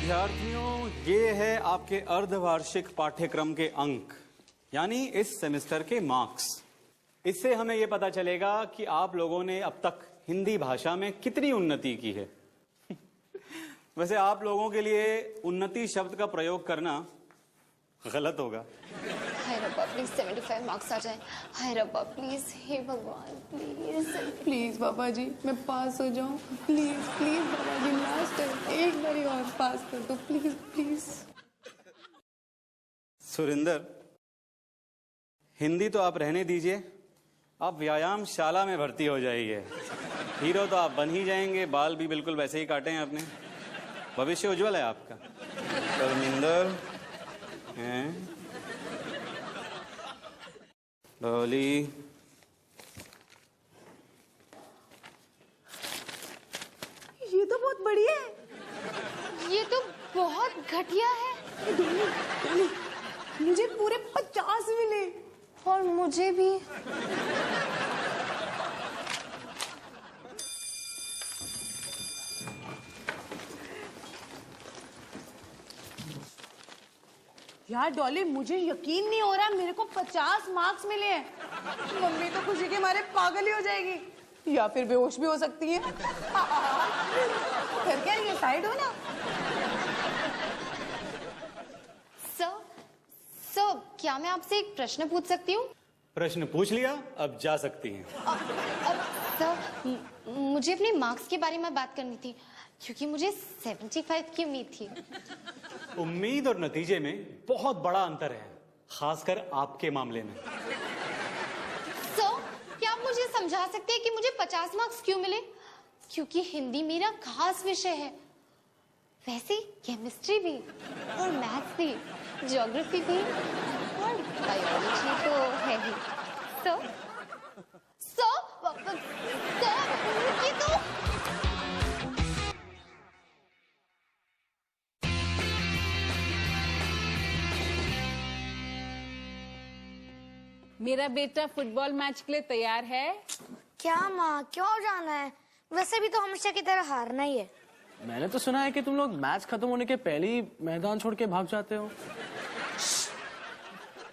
विद्यार्थियों, ये है आपके अर्धवार्षिक पाठ्यक्रम के अंक, यानी इस सेमेस्टर के मार्क्स। इससे हमें ये पता चलेगा कि आप लोगों ने अब तक हिंदी भाषा में कितनी उन्नति की है। वैसे आप लोगों के लिए उन्नति शब्द का प्रयोग करना गलत होगा। हाय रब्बा, प्लीज 75 मार्क्स आ जाए। हाय रब्बा प्लीज, हे भगवान प्लीज प्लीज बाबा जी मैं पास हो जाऊं। प्लीज प्लीज बाबा जी, लास्ट टाइम एक बारी और पास कर दो प्लीज प्लीज। सुरिंदर, हिंदी तो आप रहने दीजिए, आप व्यायाम शाला में भर्ती हो जाइए। हीरो तो आप बन ही जाएंगे, बाल भी बिल्कुल वैसे ही काटे हैं आपने। भविष्य उज्जवल है आपका। सुरिंदर हैं, डॉली, ये तो बहुत बढ़िया है। ये तो बहुत घटिया है। डोली, मुझे पूरे 50 मिले। और मुझे भी। यार डॉली, मुझे यकीन नहीं हो रहा मेरे को 50 मार्क्स मिले हैं। मम्मी तो खुशी के मारे पागल ही हो जाएगी, या फिर बेहोश भी हो सकती है। फिर क्या, ये साइड हो ना। सर, क्या मैं आपसे एक प्रश्न पूछ सकती हूँ? प्रश्न पूछ लिया, अब जा सकती हैं। सर, मुझे अपने मार्क्स के बारे में बात करनी थी, क्योंकि मुझे 75 की उम्मीद थी। उम्मीद और नतीजे में बहुत बड़ा अंतर है, खासकर आपके मामले में। सर, क्या आप मुझे समझा सकते हैं कि मुझे 50 मार्क्स क्यों मिले? क्योंकि हिंदी मेरा खास विषय है। वैसे केमिस्ट्री भी और मैथ्स भी, ज्योग्राफी भी और बायोलॉजी तो है ही। सर, ये तो मेरा बेटा फुटबॉल मैच के लिए तैयार है। क्या माँ, क्यों जाना है? वैसे भी तो हमेशा की तरह हारना ही है। मैंने तो सुना है कि तुम लोग मैच खत्म होने के पहले ही मैदान छोड़ के भाग जाते हो।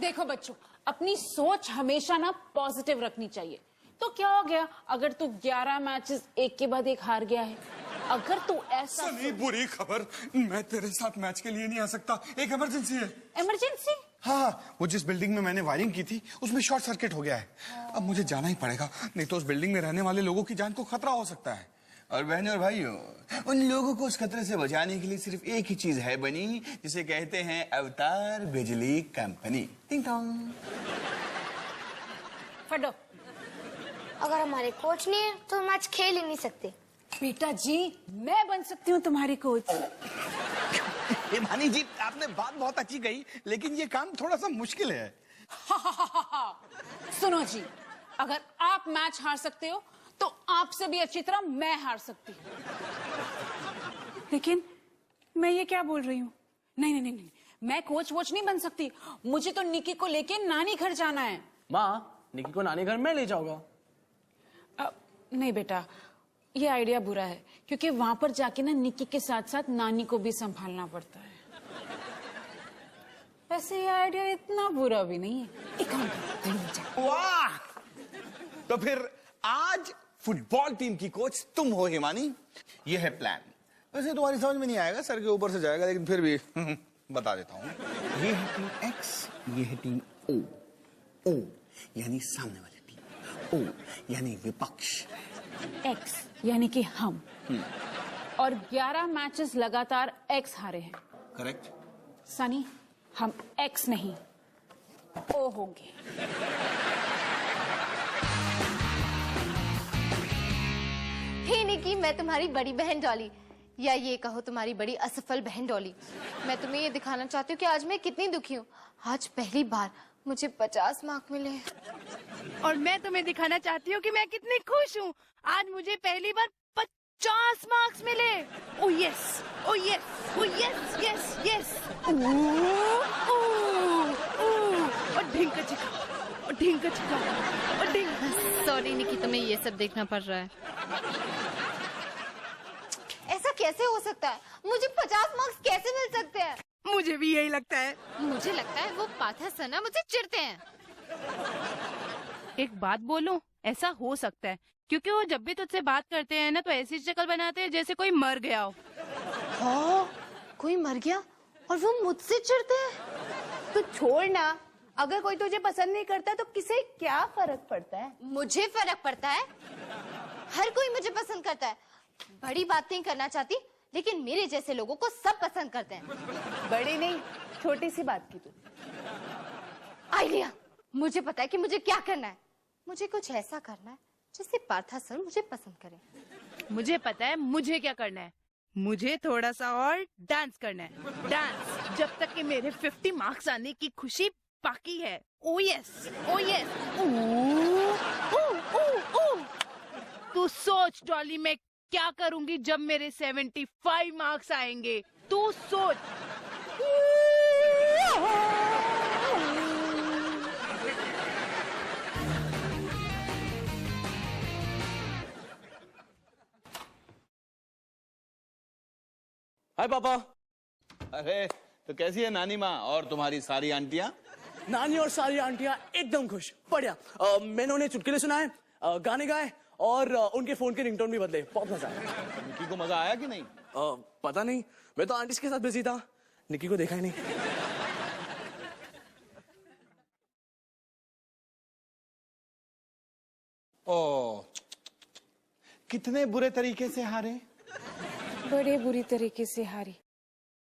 देखो बच्चों, अपनी सोच हमेशा ना पॉजिटिव रखनी चाहिए। तो क्या हो गया अगर तू 11 मैचेस एक के बाद एक हार गया है? अगर तू ऐसा सनी, बुरी खबर, मैं तेरे साथ मैच के लिए नहीं आ सकता। एक इमरजेंसी है। इमरजेंसी? हाँ, वो जिस बिल्डिंग में मैंने वायरिंग की थी उसमें शॉर्ट सर्किट हो गया है। अब मुझे जाना ही पड़ेगा, नहीं तो उस बिल्डिंग में रहने वाले लोगों की जान को खतरा हो सकता है। और बहनों और भाइयों, उन लोगों को उस खतरे से बचाने के लिए सिर्फ एक ही चीज है बनी, जिसे कहते हैं अवतार बिजली कंपनी। टिंग टोंग। फटो। अगर हमारे कोच नहीं है तो मैच खेल ही नहीं सकते। बेटा जी, मैं बन सकती हूँ तुम्हारी कोच। मानी जी, आपने बात बहुत अच्छी कही, लेकिन ये काम थोड़ा सा मुश्किल है। सुनो जी, अगर आप मैच हार सकते हो तो आपसे भी अच्छी तरह मैं हार सकती हूँ। लेकिन मैं ये क्या बोल रही हूँ? नहीं, मैं कोच वोच नहीं बन सकती। मुझे तो निकी को लेके नानी घर जाना है। माँ, निकी को नानी घर मैं ले जाऊंगा। नहीं बेटा, ये आइडिया बुरा है, क्योंकि वहां पर जाके ना निकी के साथ साथ नानी को भी संभालना पड़ता है। वैसे ये आइडिया इतना बुरा भी नहीं है। एक काम करो, वाह! तो फिर आज फुटबॉल टीम की कोच तुम हो हिमानी। ये है प्लान। वैसे तुम्हारी समझ में नहीं आएगा, सर के ऊपर से जाएगा, लेकिन फिर भी बता देता हूँ। ये है टीम एक्स, ये है टीम ओ। ओ यानी सामने वाली टीम, ओ यानी विपक्ष, एक्स यानी कि हम। और 11 मैचेस लगातार एक्स हारे हैं। करेक्ट। सनी, हम एक्स नहीं ओ होंगे। हे निकी, मैं तुम्हारी बड़ी बहन डॉली, या ये कहो तुम्हारी बड़ी असफल बहन डॉली। मैं तुम्हें ये दिखाना चाहती हूँ कि आज मैं कितनी दुखी हूँ। आज पहली बार मुझे 50 मार्क्स मिले। और मैं तुम्हें दिखाना चाहती हूँ कि मैं कितनी खुश हूँ। आज मुझे पहली बार 50 मार्क्स मिले। ओ यस, ओ यस, ओ यस, यस, यस। और ढिंका चिका, और ढिंका चिका, और ढिंका। सॉरी निकी, तुम्हें ये सब देखना पड़ रहा है। ऐसा कैसे हो सकता है? मुझे 50 मार्क्स कैसे मिल सकते हैं? मुझे भी यही लगता है। मुझे लगता है वो पाथा सना मुझे चिढ़ते हैं। एक बात बोलूं, ऐसा हो सकता है क्योंकि वो जब भी तुझसे बात करते हैं ना तो ऐसी शक्ल बनाते हैं जैसे कोई मर गया हो। हाँ, कोई मर गया और वो मुझसे चिढ़ते हैं। तो छोड़ ना, अगर कोई तुझे पसंद नहीं करता तो किसे क्या फर्क पड़ता है? मुझे फर्क पड़ता है। हर कोई मुझे पसंद करता है। बड़ी बात नहीं करना चाहती, लेकिन मेरे जैसे लोगों को सब पसंद करते हैं। बड़ी नहीं, छोटी सी बात की तू। आइडिया, मुझे पता है कि मुझे क्या करना है। मुझे कुछ ऐसा करना है जिससे पार्था सर मुझे पसंद करे। मुझे पता है मुझे क्या करना है। मुझे थोड़ा सा और डांस करना है। डांस, जब तक कि मेरे 50 मार्क्स आने की खुशी बाकी है। ओ यस, ओ यस। तू सोच डॉली, मैं क्या करूंगी जब मेरे 75 मार्क्स आएंगे। तू सोच। हाय पापा। अरे तो कैसी है नानी माँ और तुम्हारी सारी आंटियां? नानी और सारी आंटियां एकदम खुश, बढ़िया। मैंने उन्हें चुटकुले सुनाए, गाने गाए और उनके फोन के रिंगटोन भी बदले। बहुत मजा आया। निकी को मजा आया कि नहीं? पता नहीं, मैं तो आंटीज के साथ बिजी था, निकी को देखा ही नहीं। ओ, कितने बुरे तरीके से हारे। बड़े बुरी तरीके से हारी।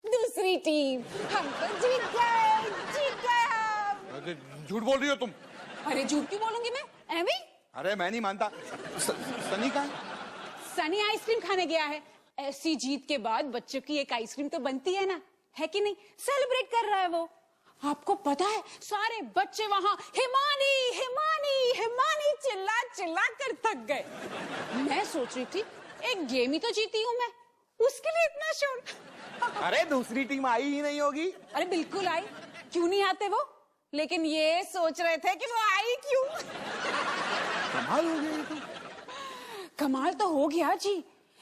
दूसरी टीम, हम तो जीत गए, जीत गए हम। झूठ बोल रही हो तुम। अरे झूठ क्यों बोलूंगी मैं? एवी? अरे मैं नहीं मानता। सनी का? सनी आइसक्रीम खाने गया है। ऐसी जीत के बाद बच्चों की एक आइसक्रीम तो बनती है ना, है कि नहीं? सेलिब्रेट कर रहा है वो। आपको पता है सारे बच्चे वहां हिमानी हिमानी हिमानी चिल्ला चिल्ला कर थक गए। मैं सोच रही थी एक गेम ही तो जीती हूं मैं, उसके लिए इतना शोर। अरे दूसरी टीम आई ही नहीं होगी। अरे बिल्कुल आई, क्यों नहीं आते वो? लेकिन ये सोच रहे थे कि वो आई क्यों। कमाल हो गई तो। कमाल तो हो गया जी,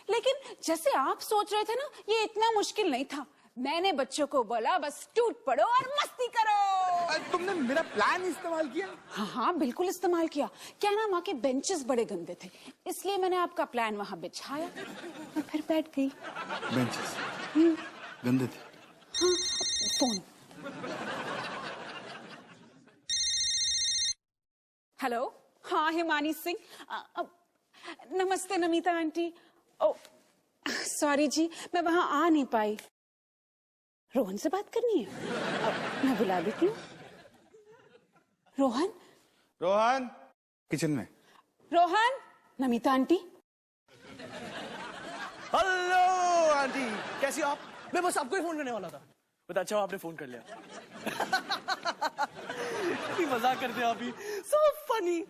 लेकिन जैसे आप सोच रहे थे ना, ये इतना मुश्किल नहीं था। मैंने बच्चों को बोला बस टूट पड़ो और मस्ती करो। तुमने मेरा प्लान इस्तेमाल किया? हाँ हाँ बिल्कुल इस्तेमाल किया। क्या ना, वहाँ के बेंचेस बड़े गंदे थे, इसलिए मैंने आपका प्लान वहाँ बिछाया और फिर बैठ गई। बेंचेस गंदे थे? हाँ, फोन। हेलो, हाँ हिमानी सिंह। नमस्ते नमिता आंटी। ओ सॉरी जी, मैं वहां आ नहीं पाई। रोहन से बात करनी है? मैं बुला देती हूँ। रोहन? रोहन किचन में। Rohan, Namita aunty. Hello aunty, कैसी हो आप? मैं बस आपको ही फोन करने वाला था। बता, अच्छा आपने फोन कर लिया। मजाक करते हैं आप ही, सो फनी।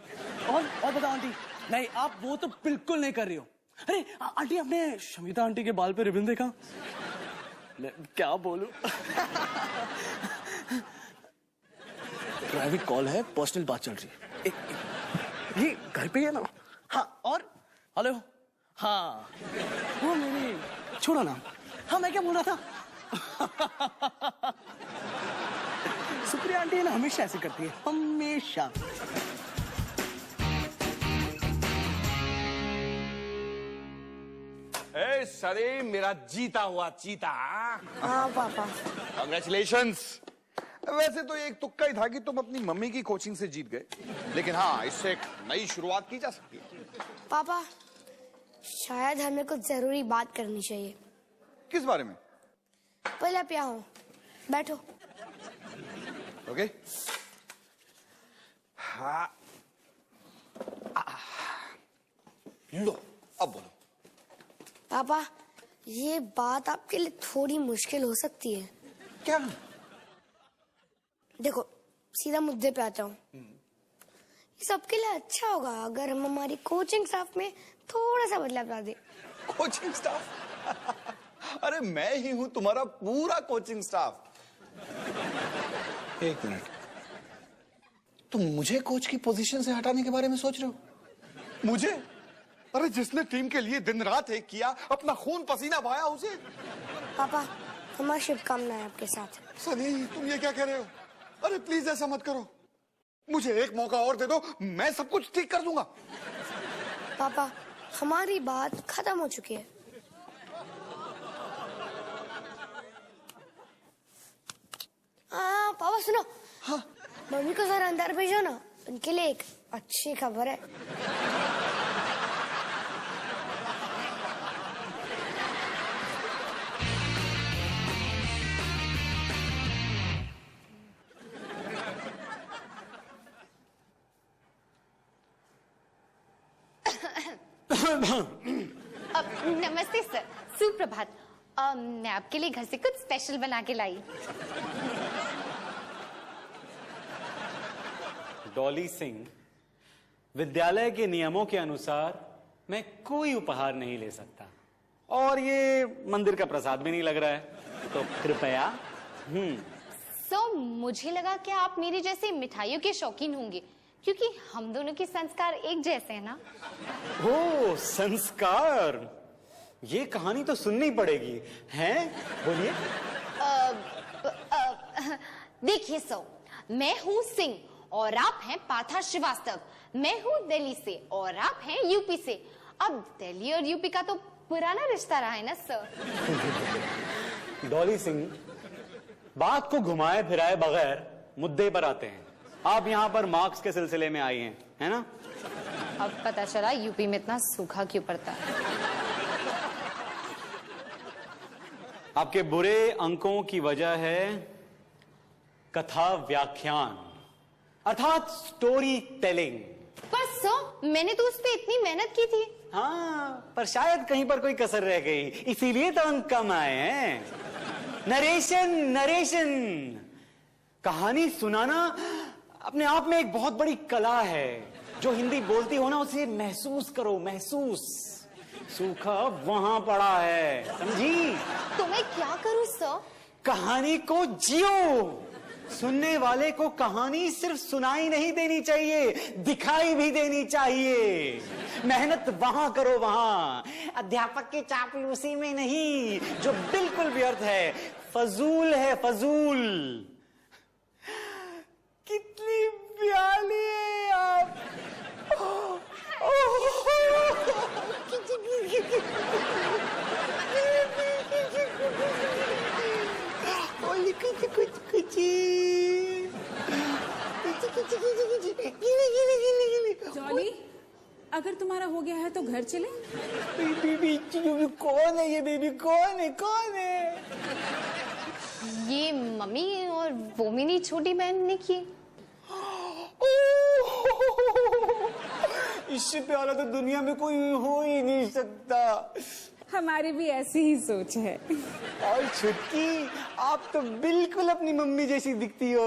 और बता आंटी। नहीं, आप वो तो बिल्कुल नहीं कर रही हो। अरे आंटी, आपने शमिता आंटी के बाल पे रिबन देखा? क्या बोलूं? प्राइवेट कॉल है, पर्सनल बात चल रही है। ये घर पे है ना? हाँ, और हेलो। हाँ वो मेरी, छोड़ो ना। हाँ मैं क्या बोल रहा था? सुप्रिया आंटी है ना, हमेशा ऐसे करती है, हमेशा। ए सरे, मेरा जीता हुआ चीता। हाँ पापा। कांग्रेचुलेशंस। वैसे तो एक तुक्का ही था कि तुम अपनी मम्मी की कोचिंग से जीत गए, लेकिन हाँ, इससे एक नई शुरुआत की जा सकती है। पापा, शायद हमें कुछ जरूरी बात करनी चाहिए। किस बारे में? पहले आप यहाँ हो, बैठो। ओके। हाँ, लो अब बोलो। पापा, ये बात आपके लिए थोड़ी मुश्किल हो सकती है। क्या? देखो, सीधा मुद्दे पे आता हूँ। ये सबके लिए अच्छा होगा अगर हम हमारी कोचिंग स्टाफ में थोड़ा सा बदलाव ला दे। Coaching staff? अरे मैं ही हूं तुम्हारा पूरा कोचिंग स्टाफ। एक मिनट, तुम मुझे कोच की पोजीशन से हटाने के बारे में सोच रहे हो? मुझे? अरे जिसने टीम के लिए दिन रात एक किया, अपना खून पसीना बहाया, उसे। पापा हमारी शुभकामनाएं आपके साथ। सनी तुम ये क्या कह रहे हो? अरे प्लीज ऐसा मत करो, मुझे एक मौका और दे दो, मैं सब कुछ ठीक कर दूंगा। पापा हमारी बात खत्म हो चुकी है। पापा सुनो। हाँ मम्मी को जरा अंदर भेजो ना, उनके लिए एक अच्छी खबर है। नमस्ते सर, सुप्रभात। मैं आपके लिए घर से कुछ स्पेशल बना के लाई। डॉली सिंह, विद्यालय के नियमों के अनुसार मैं कोई उपहार नहीं ले सकता, और ये मंदिर का प्रसाद भी नहीं लग रहा है, तो कृपया। सो मुझे लगा कि आप मेरे जैसे मिठाइयों के शौकीन होंगे, क्योंकि हम दोनों के संस्कार एक जैसे हैं ना। ओ संस्कार, ये कहानी तो सुननी पड़ेगी, हैं? बोलिए। देखिए सो, मैं हूँ सिंह और आप हैं पाथा श्रीवास्तव। मैं हूँ दिल्ली से और आप हैं यूपी से। अब दिल्ली और यूपी का तो पुराना रिश्ता रहा है ना सर। डॉली सिंह, बात को घुमाए फिराए बगैर मुद्दे पर आते हैं। आप यहाँ पर मार्क्स के सिलसिले में आई हैं, है ना? अब पता चला यूपी में इतना सूखा क्यों पड़ता है। आपके बुरे अंकों की वजह है कथा व्याख्यान, अर्थात स्टोरी टेलिंग। पर सर, मैंने तो उस पे इतनी मेहनत की थी। हाँ, पर शायद कहीं पर कोई कसर रह गई, इसीलिए तो अंक कम आए हैं। नरेशन, कहानी सुनाना अपने आप में एक बहुत बड़ी कला है। जो हिंदी बोलती हो ना, उसे महसूस करो, महसूस। सूखा वहां पड़ा है, समझी? तो मैं क्या करूं सर? कहानी को जियो। सुनने वाले को कहानी सिर्फ सुनाई नहीं देनी चाहिए, दिखाई भी देनी चाहिए। मेहनत वहां करो, वहां। अध्यापक की चापलूसी में नहीं, जो बिल्कुल व्यर्थ है, फजूल है, फजूल। कितनी प्यारी है आप। जॉली, अगर तुम्हारा हो गया है तो घर चले। बेबी कौन है ये? बेबी कौन है? कौन है? ये मम्मी और वो मेरी छोटी बहन ने की। इससे प्यारा तो दुनिया में कोई हो ही नहीं सकता। हमारी भी ऐसी ही सोच है। और छुटकी, आप तो बिल्कुल अपनी मम्मी जैसी दिखती हो।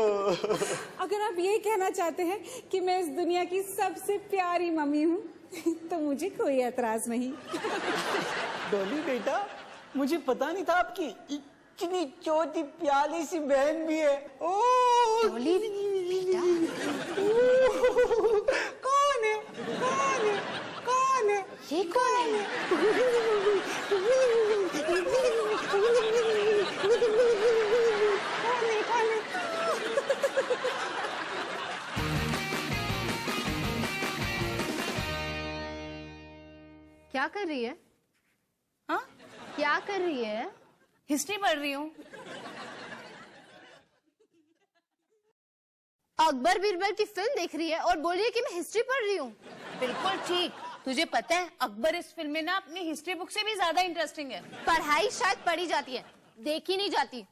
अगर आप ये कहना चाहते हैं कि मैं इस दुनिया की सबसे प्यारी मम्मी हूँ, तो मुझे कोई एतराज नहीं। डॉली बेटा, मुझे पता नहीं था आपकी इतनी छोटी प्यारी सी बहन भी है। ओ डॉली बेटा, कौन है? कौन है? कौन है? ये कौन है? क्या कर रही है? हाँ, क्या कर रही है? हिस्ट्री पढ़ रही हूँ। अकबर बीरबल की फिल्म देख रही है और बोल रही है कि मैं हिस्ट्री पढ़ रही हूँ। बिल्कुल ठीक। तुझे पता है अकबर इस फिल्म में ना अपनी हिस्ट्री बुक से भी ज्यादा इंटरेस्टिंग है। पढ़ाई शायद पढ़ी जाती है, देखी नहीं जाती।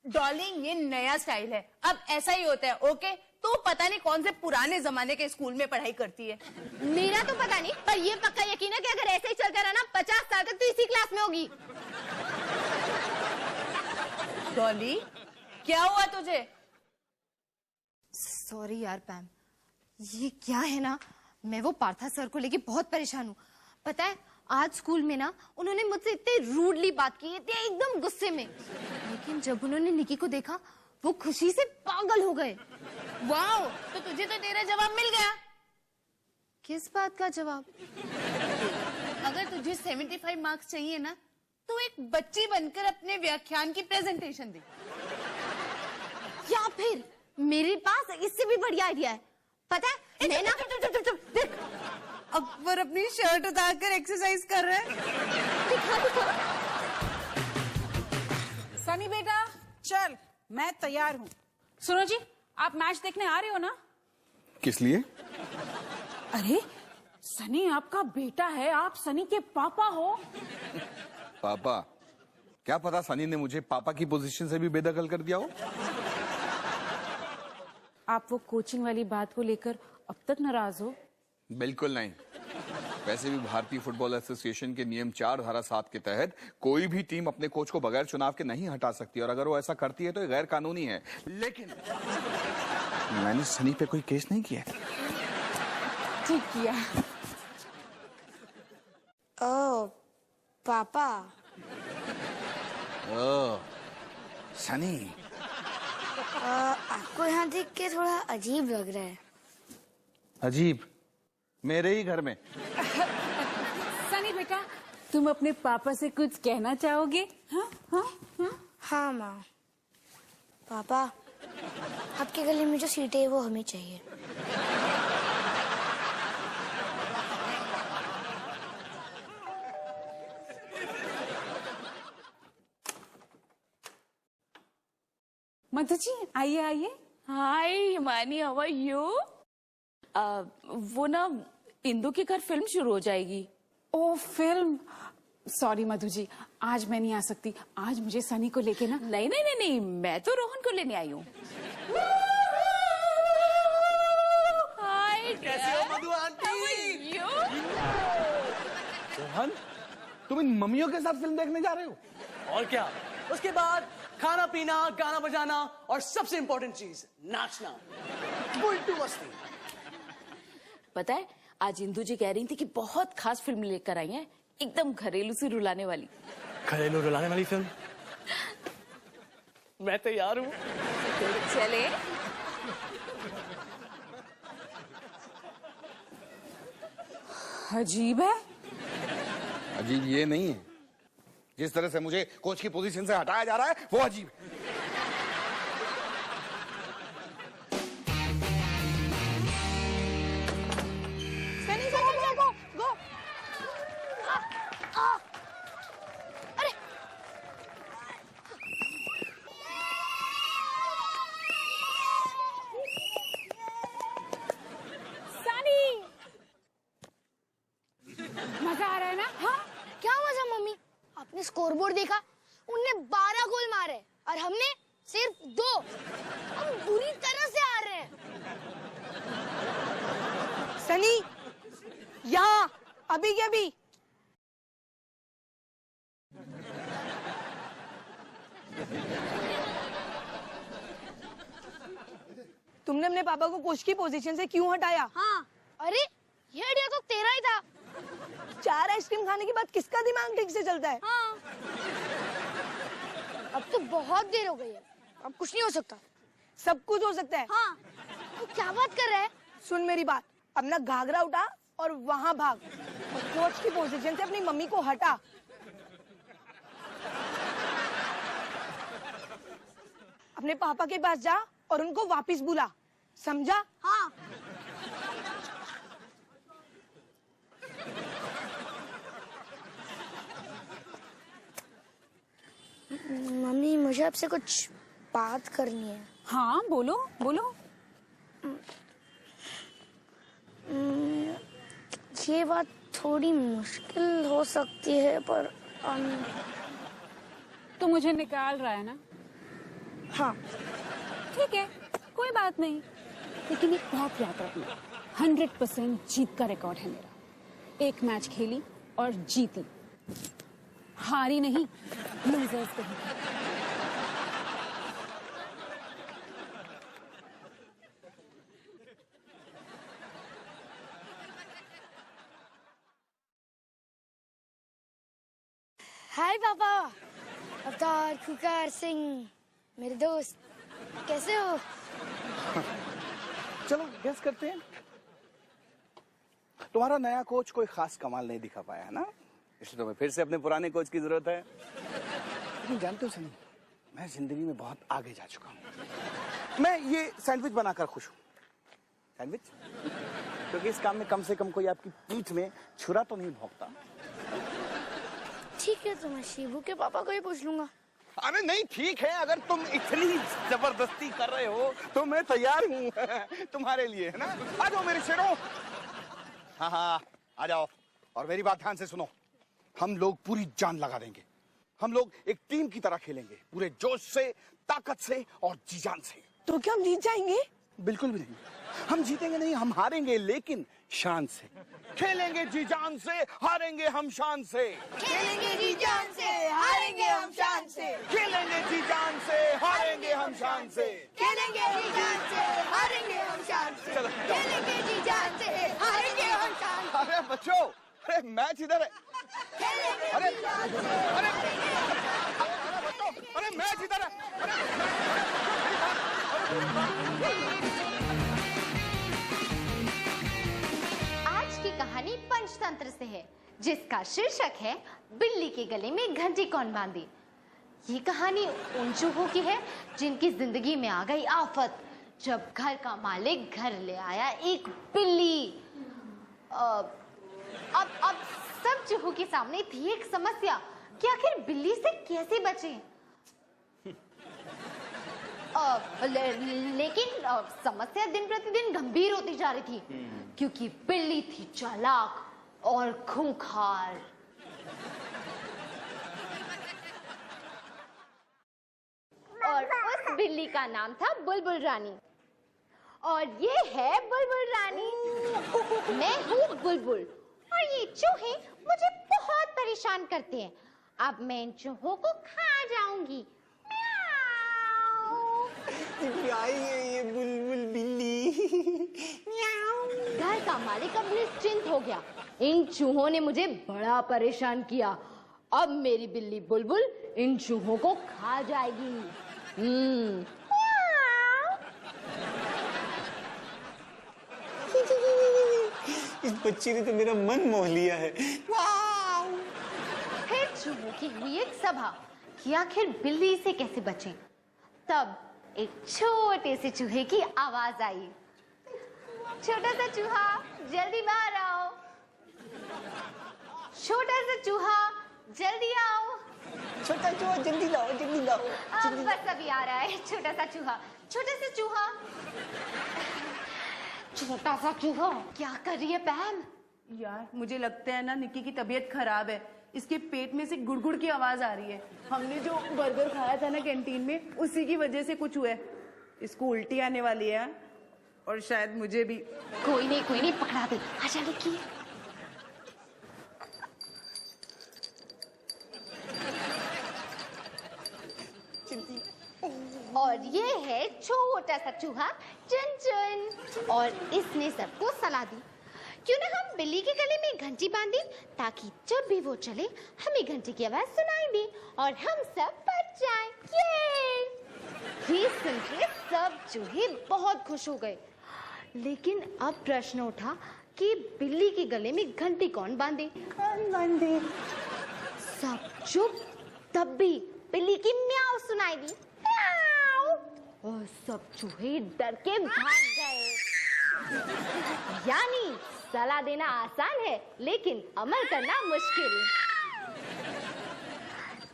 डॉर्लिंग, ये नया स्टाइल है, अब ऐसा ही होता है। ओके, तो पता नहीं कौन से पुराने जमाने के स्कूल में पढ़ाई करती है। मेरा तो पता नहीं, पर ये पक्का यकीन है कि अगर ऐसे ही चलता रहा ना, 50 साल तक तो इसी क्लास में होगी। डॉली, क्या हुआ तुझे? सॉरी यार पैम, ये क्या है ना, मैं वो पार्था सर को लेके बहुत परेशान हूँ। पता है, आज स्कूल में ना उन्होंने मुझसे इतने रूडली बात की, इतने एकदम गुस्से में। लेकिन जब उन्होंने निकी को देखा, वो खुशी से पागल हो गए। वाओ, तो तुझे तो तेरा जवाब मिल गया। किस बात का जवाब? अगर तुझे 75 मार्क्स चाहिए ना तो एक बच्ची बनकर अपने व्याख्यान की प्रेजेंटेशन दे। या फिर मेरे पास इससे भी बढ़िया आइडिया है। पता है मैं ना देख, अकबर अपनी शर्ट उतारकर एक्सरसाइज कर रहे हैं। सनी बेटा चल, मैं तैयार हूँ। सुनो जी, आप मैच देखने आ रहे हो ना? किस लिए? अरे सनी आपका बेटा है, आप सनी के पापा हो। पापा? क्या पता सनी ने मुझे पापा की पोजीशन से भी बेदखल कर दिया हो। आप वो कोचिंग वाली बात को लेकर अब तक नाराज हो? बिल्कुल नहीं। वैसे भी भारतीय फुटबॉल एसोसिएशन के नियम 4 धारा 7 के तहत कोई भी टीम अपने कोच को बगैर चुनाव के नहीं हटा सकती, और अगर वो ऐसा करती है तो ये गैर कानूनी है। लेकिन मैंने सनी पे कोई केस नहीं किया। ठीक किया। ओ पापा, ओ सनी, आपको यहाँ देख के थोड़ा अजीब लग रहा है। अजीब? मेरे ही घर में? सनी बेटा तुम अपने पापा से कुछ कहना चाहोगे? हाँ हाँ हाँ। हाँ माँ। पापा, आपके गले में जो सीटें है वो हमें चाहिए। मधु जी आइए आइए। हाय हिमानी, हाउ आर यू? वो ना इंदु के घर फिल्म शुरू हो जाएगी। ओ फिल्म, सॉरी मधु जी, आज मैं नहीं आ सकती। आज मुझे सनी को लेके ना। नहीं नहीं नहीं नहीं, मैं तो रोहन को लेने आई हूँ। हाय, कैसे हो मधु आंटी? रोहन, तुम इन मम्मियों के साथ फिल्म देखने जा रहे हो? और क्या, उसके बाद खाना पीना, गाना बजाना और सबसे इंपॉर्टेंट चीज नाचना, उल्टू मस्ती। पता है आज इंदु जी कह रही थी कि बहुत खास फिल्म लेकर आई है, एकदम घरेलू से रुलाने वाली। घरेलू रुलाने वाली फिल्म? मैं तैयार हूँ। चले। अजीब है। अजीब ये नहीं है, जिस तरह से मुझे कोच की पोजीशन से हटाया जा रहा है वो अजीब है। सनी सनी गो गो। अरे सनी, मजा आ रहा है ना? हाँ क्या मजा मम्मी? आपने स्कोरबोर्ड देखा? उनने 12 गोल मारे और हमने सिर्फ 2। हम बुरी तरह से हार रहे हैं। सनी, यहाँ अभी के अभी। तुमने अपने पापा को कोच की पोजीशन से क्यों हटाया? हाँ, अरे ये आइडिया तो तेरा ही था। 4 आइसक्रीम खाने के बाद किसका दिमाग ठीक से चलता है? हाँ। अब तो बहुत देर हो गई है, अब कुछ नहीं हो सकता। सब कुछ हो सकता है। हाँ, तो क्या बात कर रहा है? सुन मेरी बात, अपना घाघरा उठा और वहां भाग और कोच की पोजीशन से अपनी मम्मी को हटा। अपने पापा के पास जा और उनको वापस बुला, समझा? हाँ। मम्मी, मुझे आपसे कुछ बात करनी है। हाँ बोलो बोलो। ये बात थोड़ी मुश्किल हो सकती है पर तो मुझे निकाल रहा है ना? हाँ। ठीक है, कोई बात नहीं। लेकिन एक बात याद रखना, 100% जीत का रिकॉर्ड है मेरा। एक मैच खेली और जीती, हारी नहीं। लूजर्स कहीं। हाय पापा, अवतार खुकार सिंह, मेरे दोस्त, कैसे हो? चलो गेस करते हैं। तुम्हारा नया कोच कोई खास कमाल नहीं दिखा पाया है ना, इसलिए तुम्हें फिर से अपने पुराने कोच की जरूरत है। लेकिन जानते हो सनी, मैं जिंदगी में बहुत आगे जा चुका हूँ। मैं ये सैंडविच बनाकर खुश हूँ। सैंडविच, क्योंकि इस काम में कम से कम कोई आपकी पीठ में छुरा तो नहीं भोंकता। ठीक है, तो मैं शिबू के पापा को ही पूछ लूंगा। अरे नहीं, ठीक है, अगर तुम इतनी जबरदस्ती कर रहे हो तो मैं तैयार हूँ तुम्हारे लिए, है ना। आ जाओ मेरे शेरों। हाँ हाँ, आ जाओ। और मेरी बात ध्यान से सुनो, हम लोग पूरी जान लगा देंगे। हम लोग एक टीम की तरह खेलेंगे, पूरे जोश से, ताकत से और जी जान से। तो क्या हम जीत जाएंगे? बिल्कुल भी नहीं, हम जीतेंगे नहीं, हम हारेंगे, लेकिन शान से खेलेंगे। जी जान से, हारेंगे हम शान से। खेलेंगे जी जान से, हारेंगे हम शान से। खेलेंगे जी जान से, हारेंगे हम शान से। खेलेंगे जी जान से, हारेंगे हम शान से। चलो, चलो। खेलेंगे जी जान से, हारेंगे हम शान से। अरे बच्चों, अरे मैच इधर है। खेलेंगे अरे जी जान से, अरे हारेंगे हम बच्चों, अरे मैच इधर है। आज की कहानी पंचतंत्र से है, जिसका शीर्षक है बिल्ली के गले में घंटी कौन बांधी। ये कहानी उन चूहों की है जिनकी जिंदगी में आ गई आफत, जब घर का मालिक घर ले आया एक बिल्ली। अब सब चूहों के सामने थी एक समस्या कि आखिर बिल्ली से कैसे बचें। लेकिन समस्या दिन प्रतिदिन गंभीर होती जा रही थी, क्योंकि बिल्ली थी चालाक और खूंखार। और उस बिल्ली का नाम था बुलबुल रानी। और ये है बुलबुल रानी। मैं हूँ बुलबुल और ये चूहे मुझे बहुत परेशान करते हैं। अब मैं इन चूहों को खा जाऊंगी। ये बुलबुल बिल्ली। घर का मालिक अब निश्चिंत हो गया। इन चूहों ने मुझे बड़ा परेशान किया। अब मेरी बिल्ली बुलबुल इन चूहों को खा जाएगी। इस बच्ची ने तो मेरा मन मोह लिया है। फिर चूहों की हुई एक सभा कि आखिर बिल्ली से कैसे बचें। तब एक छोटे से चूहे की आवाज आई, छोटा सा चूहा जल्दी बाहर आओ, छोटा सा चूहा जल्दी आओ। छोटा चूहा जल्दी लाओ, जल्दी लाओ। बस अभी आ रहा है छोटा सा चूहा। छोटा सा चूहा, छोटा सा चूहा, क्या कर रही है पैम? यार मुझे लगता है ना निक्की की तबीयत खराब है, इसके पेट में से गुड़गुड़ की आवाज आ रही है। हमने जो बर्गर खाया था ना कैंटीन में, उसी की वजह से कुछ हुआ है। इसको उल्टी आने वाली है और शायद मुझे भी। कोई नहीं पकड़ा दे। आजा निक्की। और ये है छोटा सा चूहा चुन। और इसने सबको सलाह दी, क्यों ना हम बिल्ली के गले में घंटी बांधे, ताकि जब भी वो चले हमें घंटी की आवाज सुनाई दे और हम सब बच जाएं। ये सुनकर सब चूहे बहुत खुश हो गए। लेकिन अब प्रश्न उठा कि बिल्ली के गले में घंटी कौन बांधे? सब चुप। तब भी बिल्ली की म्याऊ सुनाई दी, म्याऊ। और सब चूहे डर के भाग गए। यानी सलाह देना आसान है, लेकिन अमल करना मुश्किल।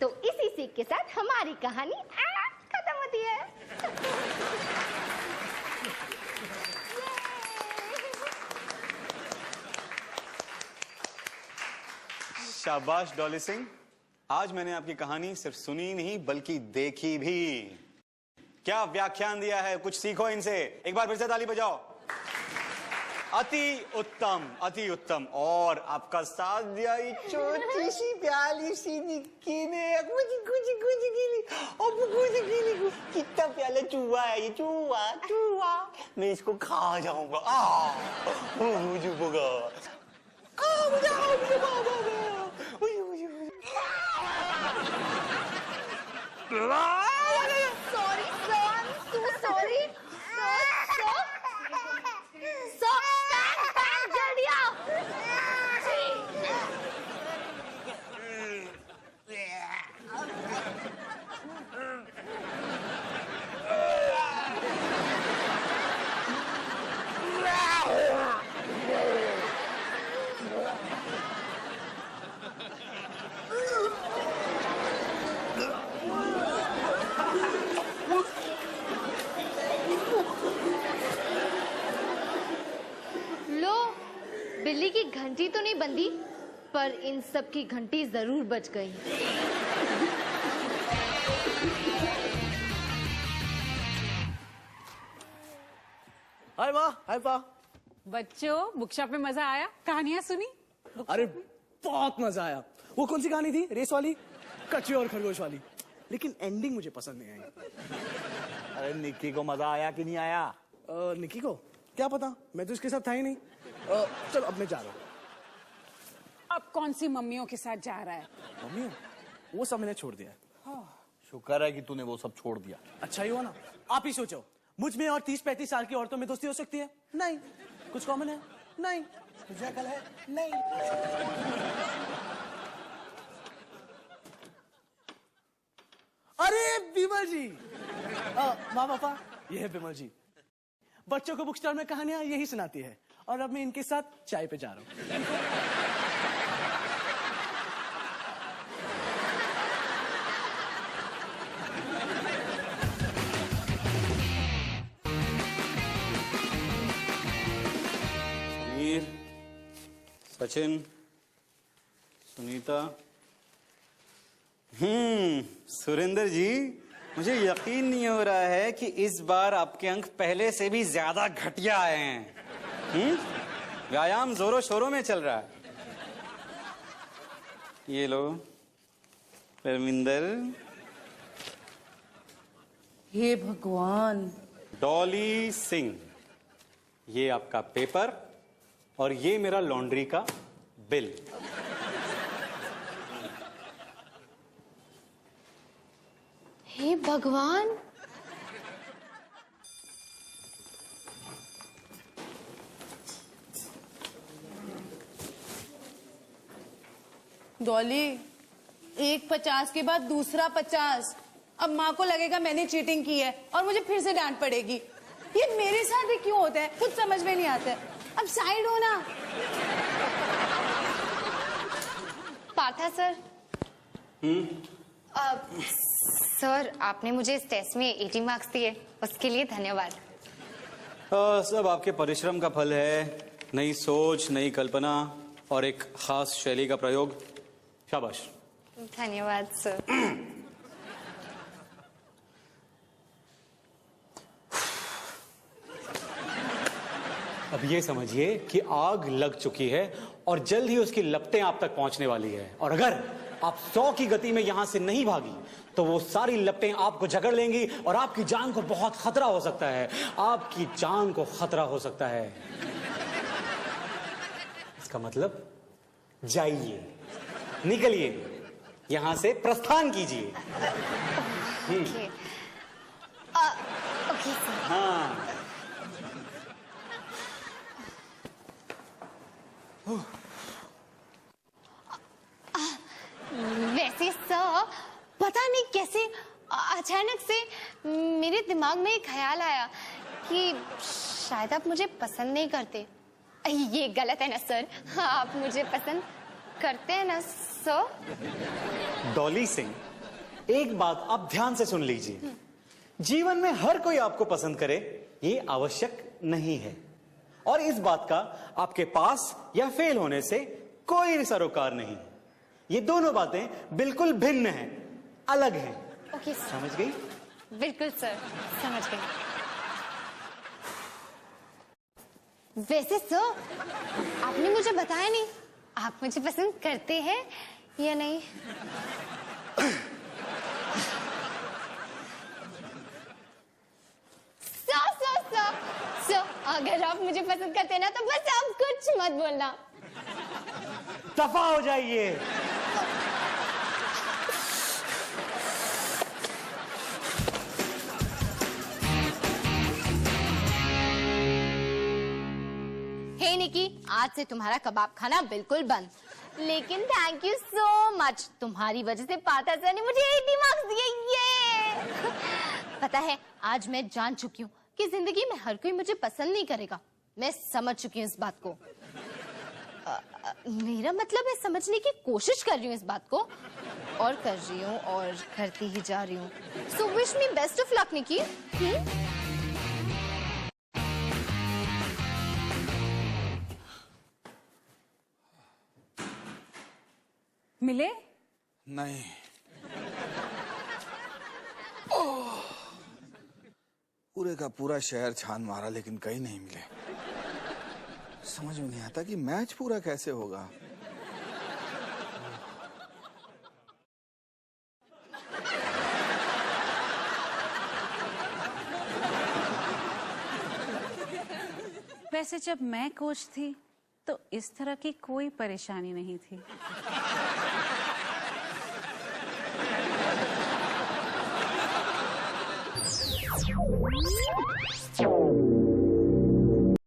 तो इसी सीख के साथ हमारी कहानी खत्म होती है। शाबाश डॉली सिंह, आज मैंने आपकी कहानी सिर्फ सुनी नहीं बल्कि देखी भी। क्या व्याख्यान दिया है, कुछ सीखो इनसे। एक बार फिर से ताली बजाओ। अति उत्तम, अति उत्तम। और आपका साथ दिया छोटी सी प्याली सी निक्की ने। कितना प्याला चूहा है ये, चूहा चूहा। मैं इसको खा जाऊंगा। मुझे भगा। Sorry, sir. I'm so sorry. Sir, Pam, जल्दी आओ। बंदी, पर इन सब की घंटी जरूर बज गई। हाय माँ, हाय पा। बच्चों, बुक शॉप में मजा आया? कहानियां सुनी? अरे बहुत मजा आया। वो कौन सी कहानी थी? रेस वाली, कछुए और खरगोश वाली। लेकिन एंडिंग मुझे पसंद नहीं आई। अरे निक्की को मजा आया कि नहीं आया? निक्की को क्या पता, मैं तो इसके साथ था ही नहीं। चल अब मैं जा रहा हूँ। अब कौन सी मम्मियों के साथ जा रहा है? मम्मी वो सब मैंने छोड़ दिया है। शुक्र है कि तूने वो सब छोड़ दिया। अच्छा ही हुआ ना। आप ही सोचो, मुझ में और 30-35 साल की औरतों में दोस्ती हो सकती है? नहीं। कुछ कॉमन है? नहीं। कुछ अकल है? नहीं। अरे बिमल जी, माँ पापा, ये है बिमल जी। बच्चों को बुक स्टॉल में कहानियां यही सुनाती है, और अब मैं इनके साथ चाय पे जा रहा हूँ। समीर, सचिन, सुनीता, सुरेंद्र जी, मुझे यकीन नहीं हो रहा है कि इस बार आपके अंक पहले से भी ज्यादा घटिया आए हैं। व्यायाम जोरों शोरों में चल रहा है। ये लो परमिंदर। हे भगवान। डॉली सिंह, ये आपका पेपर और ये मेरा लॉन्ड्री का बिल। हे भगवान, डॉली, एक 50 के बाद दूसरा 50। अब माँ को लगेगा मैंने चीटिंग की है और मुझे फिर से डांट पड़ेगी। ये मेरे साथ ही क्यों होता है, कुछ समझ में नहीं आता है। अब साइड हो ना। पार्था सर। सर, आपने मुझे इस टेस्ट में 80 मार्क्स दिए, उसके लिए धन्यवाद। सब आपके परिश्रम का फल है। नई सोच, नई कल्पना और एक खास शैली का प्रयोग। शाबाश। धन्यवाद सर। अब ये समझिए कि आग लग चुकी है और जल्द ही उसकी लपटें आप तक पहुंचने वाली है, और अगर आप 100 की गति में यहां से नहीं भागी तो वो सारी लपटें आपको जकड़ लेंगी और आपकी जान को बहुत खतरा हो सकता है। आपकी जान को खतरा हो सकता है। इसका मतलब जाइए, निकलिए, यहां से प्रस्थान कीजिए। Okay sir. हाँ। वैसे सर, पता नहीं कैसे अचानक से मेरे दिमाग में एक ख्याल आया कि शायद आप मुझे पसंद नहीं करते। ये गलत है ना सर? आप मुझे पसंद करते हैं ना सर? डॉली सिंह, एक बात आप ध्यान से सुन लीजिए। जीवन में हर कोई आपको पसंद करे ये आवश्यक नहीं है, और इस बात का आपके पास या फेल होने से कोई सरोकार नहीं। ये दोनों बातें बिल्कुल भिन्न हैं, अलग हैं। Okay sir. समझ गई? बिल्कुल सर, समझ गई। वैसे सर, आपने मुझे बताया नहीं, आप मुझे पसंद करते हैं या नहीं? सर, अगर आप मुझे पसंद करते हैं ना तो बस आप कुछ मत बोलना। दफा हो जाइए। हे निकी, आज से तुम्हारा कबाब खाना बिल्कुल बंद। लेकिन थैंक यू सो मच, तुम्हारी वजह से पार्था सर ने मुझे 80 मार्क्स दिए। ये पता है, आज मैं जान चुकी हूँ कि जिंदगी में हर कोई मुझे पसंद नहीं करेगा। मैं समझ चुकी हूँ इस बात को। मेरा मतलब है समझने की कोशिश कर रही हूँ इस बात को, और कर रही हूँ और करती ही जा रही हूँ। So wish me best of luck Nikki. मिले? नहीं। पूरे का पूरा शहर छान मारा लेकिन कहीं नहीं मिले। समझ में नहीं आता कि मैच पूरा कैसे होगा। वैसे जब मैं कोच थी तो इस तरह की कोई परेशानी नहीं थी।